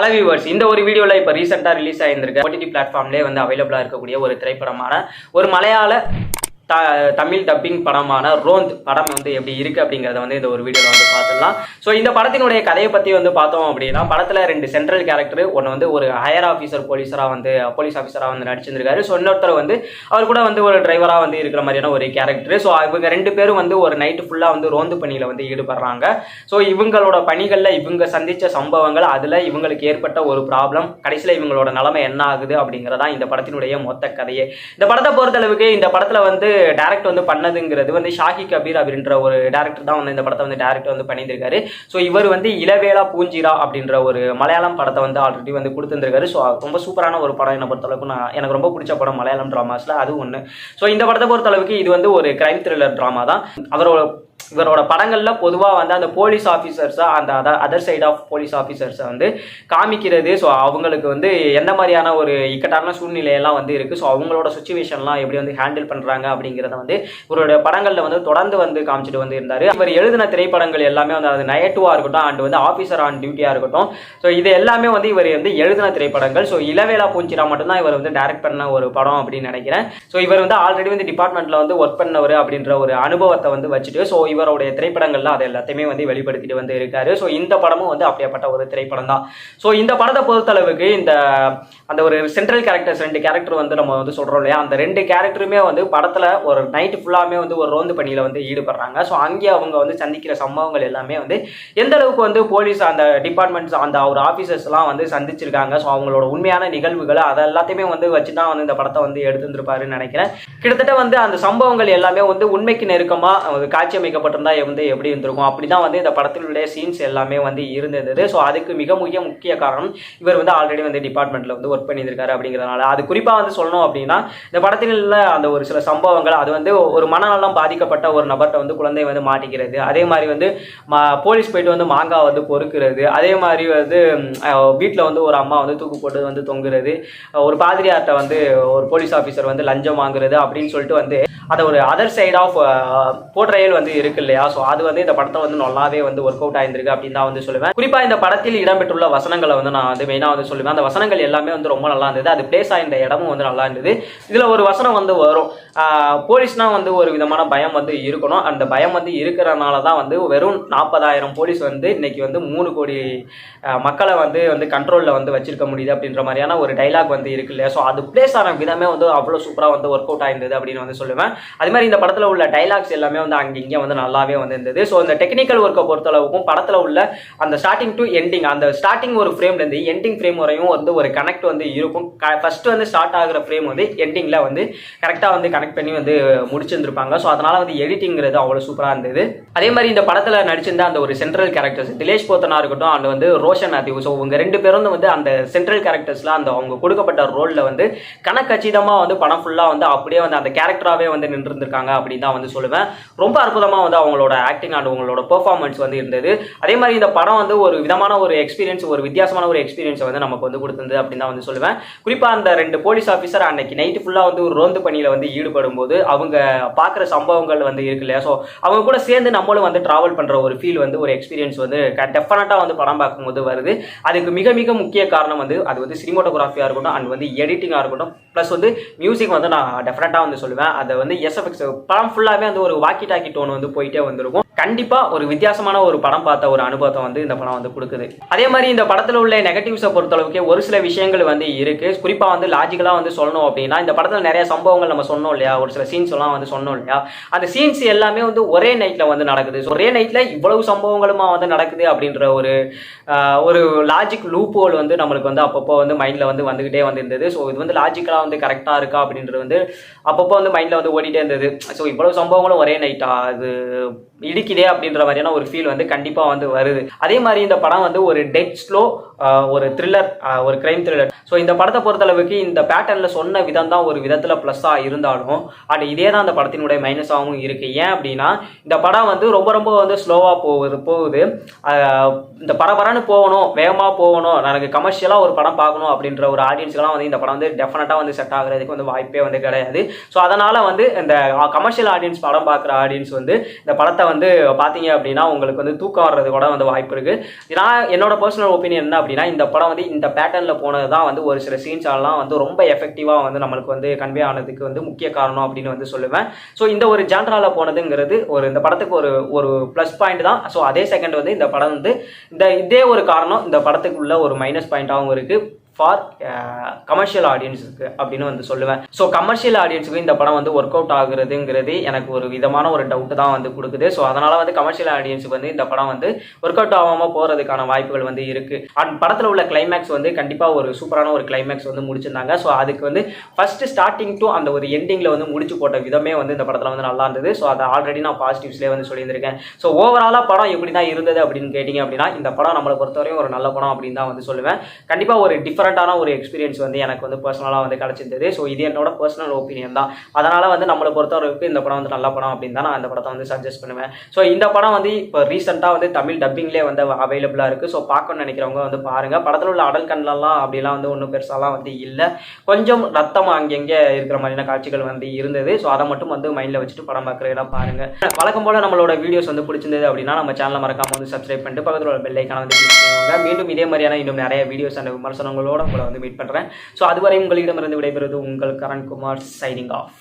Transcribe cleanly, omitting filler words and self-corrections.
Hello viewers, இந்த ஒரு வீடியோவில் இப்போ ரீசெண்டாக ரிலீஸ் ஆகியிருந்திருக்க OTT பிளாட்ஃபார்ம்லேயே வந்து அவைலபிளாக இருக்கக்கூடிய ஒரு திரைப்படமான ஒரு மலையாள தமிழ் டப்பிங் படமான ரோந்த் படம் வந்து எப்படி இருக்குது அப்படிங்கிறத வந்து இந்த ஒரு வீடியோவில் வந்து பார்த்துடலாம். ஸோ இந்த படத்தினுடைய கதையை பற்றி வந்து பார்த்தோம் அப்படின்னா, படத்தில் 2 சென்ட்ரல் கேரக்டர், ஒன்று வந்து ஒரு ஹையர் ஆஃபீஸர் போலீஸ் ஆஃபீஸராக வந்து நடிச்சிருந்திருக்காரு. ஸோ இன்னொருத்தர் வந்து அவர் கூட வந்து ஒரு டிரைவராக வந்து இருக்கிற மாதிரியான ஒரு கேரக்டர். ஸோ இவங்க 2 பேரும் வந்து ஒரு நைட்டு ஃபுல்லாக வந்து ரோந்து பணியில் வந்து ஈடுபடுறாங்க. ஸோ இவங்களோட பணிகளில் இவங்க சந்தித்த சம்பவங்கள், அதில் இவங்களுக்கு ஏற்பட்ட ஒரு ப்ராப்ளம், கடைசியில் இவங்களோட நிலைமை என்ன ஆகுது அப்படிங்கிறதா இந்த படத்தினுடைய மொத்த கதையே. இந்த படத்தை பொறுத்தளவுக்கு இந்த படத்தில் வந்து டைரக்ட் வந்து பண்ணதுங்கிறது வந்து ஷாஹி கபீர் அப்படின்ற ஒரு டேரக்டர் தான் வந்து இந்த படத்தை வந்து டைரக்ட் வந்து பண்ணியிருக்காரு. ஸோ இவர் வந்து இளவேலா பூஞ்சிரா அப்படின்ற ஒரு மலையாளம் படத்தை வந்து ஆல்ரெடி வந்து கொடுத்துருக்காரு. ஸோ ரொம்ப சூப்பரான ஒரு படம் என்னை பொறுத்தளவுக்கு. எனக்கு ரொம்ப பிடிச்ச படம் மலையாளம் ட்ராமாஸில் அது ஒன்று. ஸோ இந்த படத்தை பொறுத்தளவுக்கு இது வந்து ஒரு கிரைம் த்ரில்லர் ட்ராமா தான். இவரோட படங்களில் பொதுவாக வந்து அந்த போலீஸ் ஆஃபீஸர்ஸை, அந்த அதர் சைட் ஆஃப் போலீஸ் ஆஃபீஸர்ஸை வந்து காமிக்கிறது. ஸோ அவங்களுக்கு வந்து எந்த மாதிரியான ஒரு இக்கட்டான சூழ்நிலையெல்லாம் வந்து இருக்குது, ஸோ அவங்களோட சுச்சுவேஷன்லாம் எப்படி வந்து ஹேண்டில் பண்ணுறாங்க அப்படிங்கிறத வந்து இவருடைய படங்களில் வந்து தொடர்ந்து வந்து காமிச்சிட்டு வந்து இருந்தார். இவர் எழுதின திரைப்படங்கள் எல்லாமே வந்து அது நெகட்டிவாக இருக்கட்டும் அண்ட் வந்து ஆஃபீஸர் ஆன் டியூட்டியாக இருக்கட்டும், ஸோ இது எல்லாமே வந்து இவர் வந்து எழுதின திரைப்படங்கள். ஸோ இளவேலா பூஞ்சிரா மட்டும்தான் இவர் வந்து டைரக்ட் பண்ண ஒரு படம் அப்படின்னு நினைக்கிறேன். ஸோ இவர் வந்து ஆல்ரெடி வந்து டிபார்ட்மெண்ட்டில் வந்து ஒர்க் பண்ணவர் அப்படின்ற ஒரு அனுபவத்தை வந்து வச்சுட்டு ஸோ இவருடைய திரைப்படங்கள்ல அது எல்லாத்தையுமே வந்து வெளிப்படுத்திட்டு வந்து இருக்காரு. ஸோ இந்த படமும் வந்து அப்படிப்பட்ட ஒரு திரைப்படம் தான். ஸோ இந்த படத்தை பொறுத்தளவுக்கு அந்த ஒரு சென்ட்ரல் கேரக்டர்ஸ் 2 கேரக்டர் வந்து நம்ம வந்து சொல்றோம் இல்லையா, அந்த 2 கேரக்டருமே வந்து படத்துல ஒரு நைட்டு ஃபுல்லாமே வந்து ஒரு ரோந்து பணியில வந்து ஈடுபடுறாங்க. ஸோ அங்கே அவங்க வந்து சந்திக்கிற சம்பவங்கள் எல்லாமே வந்து எந்த அளவுக்கு வந்து போலீஸ் அந்த டிபார்ட்மெண்ட்ஸ் அந்த ஒரு ஆஃபீஸர்ஸ் எல்லாம் வந்து சந்திச்சிருக்காங்க. ஸோ அவங்களோட உண்மையான நிகழ்வுகளை அதை எல்லாத்தையுமே வந்து வச்சுதான் வந்து இந்த படத்தை வந்து எடுத்துருப்பாருன்னு நினைக்கிறேன். கிட்டத்தட்ட வந்து அந்த சம்பவங்கள் எல்லாமே வந்து உண்மைக்கு நெருக்கமா காட்சி அமைக்கப்பட்டிருந்தா வந்து எப்படி இருந்திருக்கும், அப்படிதான் வந்து இந்த படத்தினுடைய சீன்ஸ் எல்லாமே வந்து இருந்தது. ஸோ அதுக்கு மிக முக்கிய காரணம் இவர் வந்து ஆல்ரெடி வந்து டிபார்ட்மெண்ட்ல வந்து ஒர்க் பண்ணியிருக்காரு அப்படிங்கிறதுனால. அது குறிப்பாக வந்து சொல்லணும் அப்படின்னா, இந்த படத்தில் அந்த ஒரு சில சம்பவங்கள், அது வந்து ஒரு மனநலம் பாதிக்கப்பட்ட ஒரு நபர்கிட்ட வந்து குழந்தை வந்து மாட்டிக்கிறது, அதே மாதிரி வந்து போலீஸ் போயிட்டு வந்து மாங்காய் வந்து பொறுக்கிறது, அதே மாதிரி வந்து வீட்டில் வந்து ஒரு அம்மா வந்து தூக்கு போட்டு வந்து தொங்குறது, ஒரு பாதிரியார்ட்ட வந்து ஒரு போலீஸ் ஆஃபீஸர் வந்து லஞ்சம் வாங்குறது அப்படின்னு சொல்லிட்டு வந்து அதை ஒரு அதர் சைட் ஆஃப் போர்ட்ரையல் வந்து இருக்கு இல்லையா. ஸோ அது வந்து இந்த படத்தை வந்து நல்லாவே வந்து ஒர்க் அவுட் ஆயிருந்திருக்கு அப்படின்னு தான் வந்து சொல்லுவேன். குறிப்பாக இந்த படத்தில் இடம்பெற்றுள்ள வசனங்களை வந்து நான் வந்து மெயினாக வந்து சொல்லுவேன். அந்த வசனங்கள் எல்லாமே வந்து ரொம்ப நல்லா இருந்தது. அது பிளேஸ் ஆகின்ற இடமும் வந்து நல்லா இருந்தது. இதில் ஒரு வசனம் வந்து வரும், போலீஸ்னா வந்து ஒரு விதமான பயம் வந்து இருக்கணும். அந்த பயம் வந்து இருக்கிறனால தான் வந்து வெறும் 40,000 போலீஸ் வந்து இன்னைக்கு வந்து 3 கோடி மக்களை வந்து கண்ட்ரோலில் வந்து வச்சிருக்க முடியுது அப்படின்ற மாதிரியான ஒரு டைலாக் வந்து இருக்கு இல்லையா. ஸோ அது பிளேஸ் ஆன விதமே வந்து அவ்வளோ சூப்பராக வந்து ஒர்க் அவுட் ஆயிருந்தது அப்படின்னு வந்து சொல்லுவேன். அது மாதிரி இந்த படத்தில் உள்ள டைலாக்ஸ் எல்லாமே வந்து அங்கே வந்து நல்லாவே வந்து இருந்தது. ஸோ இந்த டெக்னிக்கல் ஒர்க்கை பொறுத்தளவுக்கும் படத்தில் உள்ள அந்த ஸ்டார்டிங் டு எண்டிங், அந்த ஸ்டார்டிங் ஒரு ஃப்ரேம்லேருந்து எண்டிங் ஃப்ரேம் வரையும் வந்து ஒரு கனெக்ட் வந்து இருக்கும். ஃபர்ஸ்ட் வந்து ஸ்டார்ட் ஆகிற ஃப்ரேம் வந்து எண்டிங்கில் வந்து கரெக்டாக வந்து கனெக்ட் பண்ணி வந்து முடிச்சிருந்துருப்பாங்க. ஸோ அதனால் வந்து எடிட்டிங்கிறது அவ்வளோ சூப்பராக இருந்தது. அதே மாதிரி இந்த படத்தில் நடிச்சிருந்த அந்த ஒரு சென்ட்ரல் கேரக்டர்ஸ் திலேஷ் போத்தனா இருக்கட்டும் அண்ட் வந்து ரோஷன் அதிவு, ஸோ இவங்க 2 பேரும் வந்து அந்த சென்ட்ரல் கேரக்டர்ஸில் அந்த அவங்க கொடுக்கப்பட்ட ரோலில் வந்து கணக்கச்சிதமாக வந்து படம் ஃபுல்லாக வந்து அப்படியே வந்து அந்த கேரக்டராகவே வந்து நின்றுருக்காங்க அப்படின்னு தான் வந்து சொல்லுவேன். ரொம்ப அற்புதமாக வந்து அவங்களோட ஆக்டிங் அண்ட் அவங்களோட பெர்ஃபார்மன்ஸ் வந்து இருந்தது. அதே மாதிரி இந்த படம் வந்து ஒரு விதமான ஒரு எக்ஸ்பீரியன்ஸ், ஒரு வித்தியாசமான ஒரு எக்ஸ்பீரியன்ஸை வந்து நமக்கு வந்து கொடுத்தது அப்படின்னு தான் வந்து சொல்லுவேன். குறிப்பாக அந்த 2 போலீஸ் ஆஃபீஸர் அன்னைக்கு நைட்டு ஃபுல்லாக வந்து ஒரு ரோந்து பணியில் வந்து ஈடுபடும் போது அவங்க பார்க்குற சம்பவங்கள் வந்து இருக்கு இல்லையா. ஸோ அவங்க கூட சேர்ந்து நம்மளும் வந்து ட்ராவல் பண்ணுற ஒரு ஃபீல் வந்து ஒரு எக்ஸ்பீரியன்ஸ் வந்து டெஃபினட்டாக வந்து படம் பார்க்கும்போது வருது. அதுக்கு மிக முக்கிய காரணம் வந்து அது வந்து சினிமோட்டோகிராஃபியாக இருக்கட்டும் அண்ட் வந்து எடிட்டிங்காக இருக்கட்டும், ப்ளஸ் வந்து மியூசிக் வந்து நான் டெஃபினட்டாக வந்து சொல்லுவேன். அதை வந்து எஸ்எஃப்எக்ஸ் படம் ஃபுல்லாகவே வந்து ஒரு வாக்கி டாக்கி டோன் வந்து போயிட்டே வந்துருக்கும். கண்டிப்பாக ஒரு வித்தியாசமான ஒரு படம் பார்த்த ஒரு அனுபவத்தை வந்து இந்த படம் வந்து கொடுக்குது. அதே மாதிரி இந்த படத்தில் உள்ள நெகட்டிவ்ஸை பொறுத்தளவுக்கு ஒரு சில விஷயங்கள் வந்து இருக்கு. குறிப்பாக வந்து லாஜிக்கலாக வந்து சொல்லணும் அப்படின்னா, இந்த படத்தில் நிறைய சம்பவங்கள் நம்ம சொன்னோம் இல்லையா, ஒரு சில சீன்ஸ் எல்லாம் வந்து சொன்னோம் இல்லையா, அந்த சீன்ஸ் எல்லாமே வந்து ஒரே நைட்டில் வந்து நடக்குது. ஒரே நைட்டில் இவ்வளவு சம்பவங்களுமா வந்து நடக்குது அப்படின்ற ஒரு லாஜிக் லூப் ஹோல் வந்து நம்மளுக்கு வந்து அப்பப்போ வந்து மைண்டில் வந்து வந்துகிட்டே வந்து இருந்தது. ஸோ இது வந்து லாஜிக்கலாக வந்து கரெக்டாக இருக்கா அப்படின்றது வந்து அப்பப்போ வந்து மைண்டில் வந்து ஓடிட்டே இருந்தது. ஸோ இவ்வளவு சம்பவங்களும் ஒரே நைட்டா, அது இடிக்குதே அப்படின்ற மாதிரியான ஒரு ஃபீல் வந்து கண்டிப்பாக வந்து வருது. அதே மாதிரி இந்த படம் வந்து ஒரு டெட் ஸ்லோ, ஒரு த்ரில்லர், ஒரு கிரைம் த்ரில்லர். ஸோ இந்த படத்தை பொறுத்தளவுக்கு இந்த பேட்டர்னில் சொன்ன விதம் தான் ஒரு விதத்தில் ப்ளஸ்ஸாக இருந்தாலும் அண்ட் இதே தான் அந்த படத்தினுடைய மைனஸாகவும் இருக்குது. ஏன் அப்படின்னா, இந்த படம் வந்து ரொம்ப வந்து ஸ்லோவாக போகுது. இந்த பரபரன்னு போகணும், வேகமாக போகணும், எனக்கு கமர்ஷியலாக ஒரு படம் பார்க்கணும் அப்படின்ற ஒரு ஆடியன்ஸ்லாம் வந்து இந்த படம் வந்து டெஃபினட்டாக வந்து செட் ஆகுறதுக்கு வந்து வாய்ப்பே வந்து கிடையாது. ஸோ அதனால் வந்து இந்த கமர்ஷியல் ஆடியன்ஸ், படம் பார்க்குற ஆடியன்ஸ் வந்து இந்த படத்தை வந்து பார்த்தீங்க அப்படின்னா உங்களுக்கு வந்து தூக்கம் வர்றது கூட வந்து வாய்ப்பு இருக்கு. நான் என்னோட பர்சனல் ஒப்பீனியன் என்ன அப்படின்னா, இந்த படம் வந்து இந்த பேட்டர்னில் போனது தான் வந்து ஒரு சில சீன்ஸ் எல்லாம் வந்து ரொம்ப எஃபெக்டிவாக வந்து நம்மளுக்கு வந்து கன்வே ஆனதுக்கு வந்து முக்கிய காரணம் அப்படின்னு வந்து சொல்லுவேன். ஸோ இந்த ஒரு ஜான்ரால போனதுங்கிறது இந்த படத்துக்கு ஒரு ப்ளஸ் பாயிண்ட் தான். ஸோ அதே செகண்ட் வந்து இந்த படம் வந்து இதே ஒரு காரணம் இந்த படத்துக்கு உள்ள ஒரு மைனஸ் பாயிண்டாகவும் இருக்கு ஃபார் கமர்ஷியல் ஆடியன்ஸுக்கு அப்படின்னு வந்து சொல்லுவேன். ஸோ கமர்ஷியல் ஆடியன்ஸுக்கு இந்த படம் வந்து ஒர்க் அவுட் ஆகுறதுங்கிறது எனக்கு ஒரு விதமான ஒரு டவுட்டு தான் வந்து கொடுக்குது. ஸோ அதனால் வந்து கமர்ஷியல் ஆடியன்ஸுக்கு வந்து இந்த படம் வந்து ஒர்க் அவுட் ஆகாமல் போகிறதுக்கான வாய்ப்புகள் வந்து இருக்குது. அண்ட் படத்தில் உள்ள கிளைமேக்ஸ் வந்து கண்டிப்பாக ஒரு சூப்பரான ஒரு கிளைமேக்ஸ் வந்து முடிச்சிருந்தாங்க. ஸோ அதுக்கு வந்து ஃபஸ்ட்டு ஸ்டார்டிங் டு அந்த ஒரு எண்டிங்கில் வந்து முடிச்சு போட்ட விதமே வந்து இந்த படத்தில் வந்து நல்லா இருந்தது. ஸோ அதை ஆல்ரெடி நான் பாசிட்டிவ்ஸ்லேயே வந்து சொல்லியிருந்திருக்கேன். ஸோ ஓவராலாக படம் எப்படி தான் இருந்தது அப்படின்னு கேட்டிங்க அப்படின்னா, இந்த படம் நம்மளை பொறுத்தவரையும் ஒரு நல்ல படம் அப்படின்னு தான் வந்து சொல்லுவேன். கண்டிப்பாக ஒரு டிஃபரெண்டான ஒரு எக்ஸ்பீரியன்ஸ் வந்து எனக்கு வந்து பர்சனலாக வந்து கிடைச்சிருந்தது. ஸோ இது என்னோட பர்சனல் ஒப்பீனியன் தான். அதனால் வந்து நம்மளை பொறுத்தவரைக்கும் இந்த படம் வந்து நல்ல படம் அப்படின்னு தான் நான் இந்த படத்தை வந்து சஜஸ்ட் பண்ணுவேன். ஸோ இந்த படம் வந்து இப்போ ரீசெண்டாக வந்து தமிழ் டப்பிங்லேயே வந்து அவைலபிளாக இருக்குது. ஸோ பார்க்கணும்னு நினைக்கிறவங்க வந்து பாருங்கள். படத்தில் உள்ள அடல் கண்லாம் அப்படிலாம் வந்து ஒன்றும் பெருசாலாம் வந்து இல்லை. கொஞ்சம் ரத்தம் அங்கங்கே இருக்கிற மாதிரியான காட்சிகள் வந்து இருந்தது. ஸோ அதை மட்டும் வந்து மைண்டில் வச்சுட்டு படம் பார்க்குறதா பாருங்கள். வழக்கம் போல் நம்மளோட வீடியோஸ் வந்து பிடிச்சிருந்தது அப்படின்னா நம்ம சேனலை மறக்காம வந்து சப்ஸ்கிரைப் பண்ணிட்டு பக்கத்தில் உள்ள பெல் ஐக்கான வந்து கிளிக் பண்ணுவாங்க. மீண்டும் இதே மாதிரியான இன்னும் நிறைய வீடியோஸ் அண்ட் விமர்சனங்களோட உங்களை வந்து மீட் பண்ணுறேன். ஸோ அதுவரை உங்களிடமிருந்து விடைபெறுவது உங்கள் கரண்குமார் சைனிங் ஆஃப்.